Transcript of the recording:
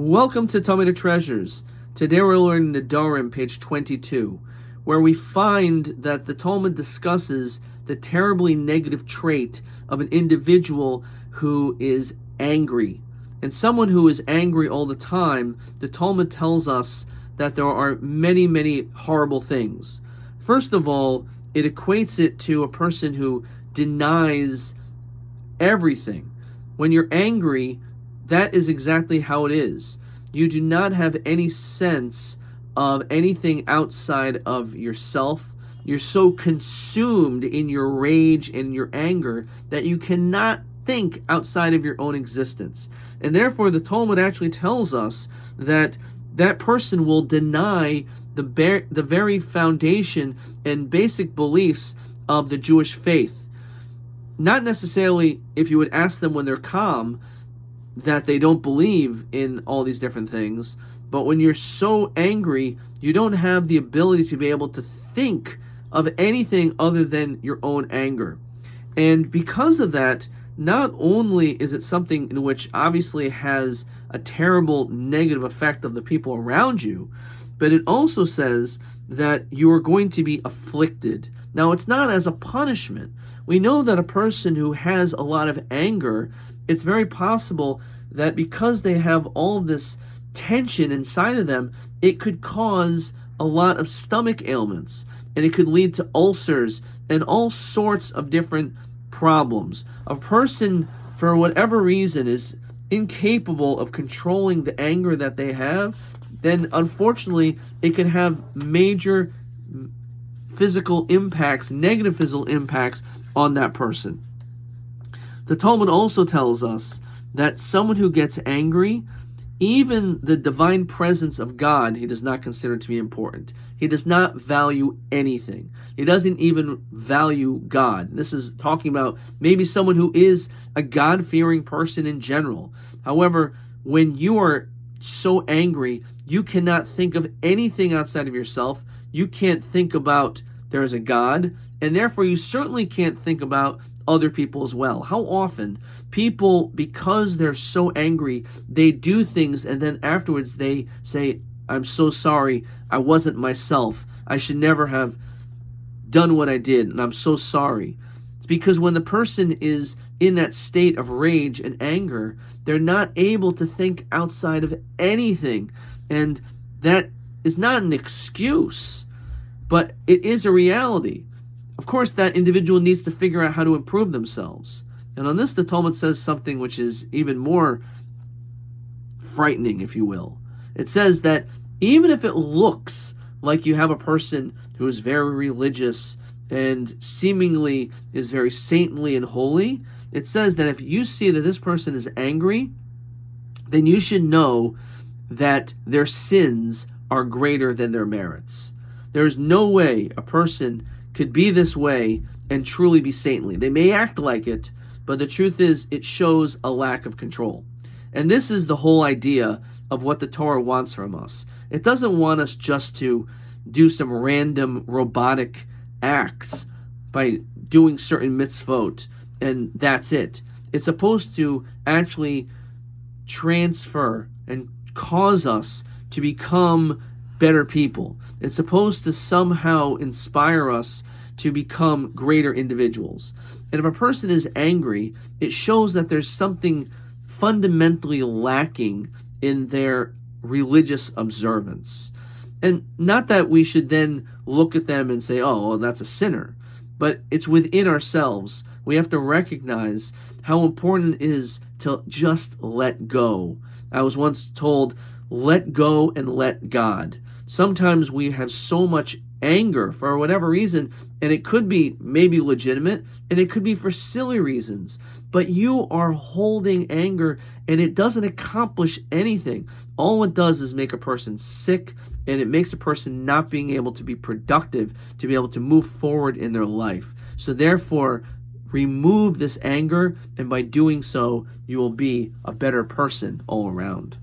Welcome to Talmudic Treasures. Today we're learning Nedarim, page 22, where we find that the Talmud discusses the terribly negative trait of an individual who is angry. And someone who is angry all the time, the Talmud tells us that there are many horrible things. First of all, it equates it to a person who denies everything. When you're angry, that is exactly how it is. You do not have any sense of anything outside of yourself. You're so consumed in your rage and your anger that you cannot think outside of your own existence. And therefore, the Talmud actually tells us that that person will deny the very foundation and basic beliefs of the Jewish faith. Not necessarily if you would ask them when they're calm that they don't believe in all these different things, but when you're so angry, you don't have the ability to be able to think of anything other than your own anger. And because of that, not only is it something in which obviously has a terrible negative effect of the people around you, but it also says that you are going to be afflicted. Now, it's not as a punishment. We know that a person who has a lot of anger, it's very possible that because they have all this tension inside of them, it could cause a lot of stomach ailments, and it could lead to ulcers and all sorts of different problems. A person, for whatever reason, is incapable of controlling the anger that they have, then unfortunately it can have major physical impacts, negative physical impacts on that person. The Talmud also tells us that someone who gets angry, even the divine presence of God, he does not consider to be important. He does not value anything. He doesn't even value God. This is talking about maybe someone who is a God-fearing person in general. However, when you are so angry, you cannot think of anything outside of yourself. You can't think about there is a God, and therefore you certainly can't think about other people as well. How often people, because they're so angry, they do things and then afterwards they say, I'm so sorry, I wasn't myself. I should never have done what I did, and I'm so sorry. It's because when the person is in that state of rage and anger, they're not able to think outside of anything. And that is not an excuse, but it is a reality. Of course, that individual needs to figure out how to improve themselves. And on this, the Talmud says something which is even more frightening, if you will. It says that even if it looks like you have a person who is very religious and seemingly is very saintly and holy, it says that if you see that this person is angry, then you should know that their sins are greater than their merits. There's no way a person could be this way and truly be saintly. They may act like it, but the truth is it shows a lack of control. And this is the whole idea of what the Torah wants from us. It doesn't want us just to do some random robotic acts by doing certain mitzvot and that's it. It's supposed to actually transfer and cause us to become better people. It's supposed to somehow inspire us to become greater individuals. And if a person is angry, it shows that there's something fundamentally lacking in their religious observance. And not that we should then look at them and say, oh, well, that's a sinner. But it's within ourselves. We have to recognize how important it is to just let go. I was once told, let go and let God. Sometimes we have so much anger for whatever reason, and it could be maybe legitimate, and it could be for silly reasons, but you are holding anger and it doesn't accomplish anything. All it does is make a person sick, and it makes a person not being able to be productive, to be able to move forward in their life. So therefore, remove this anger, and by doing so, you will be a better person all around.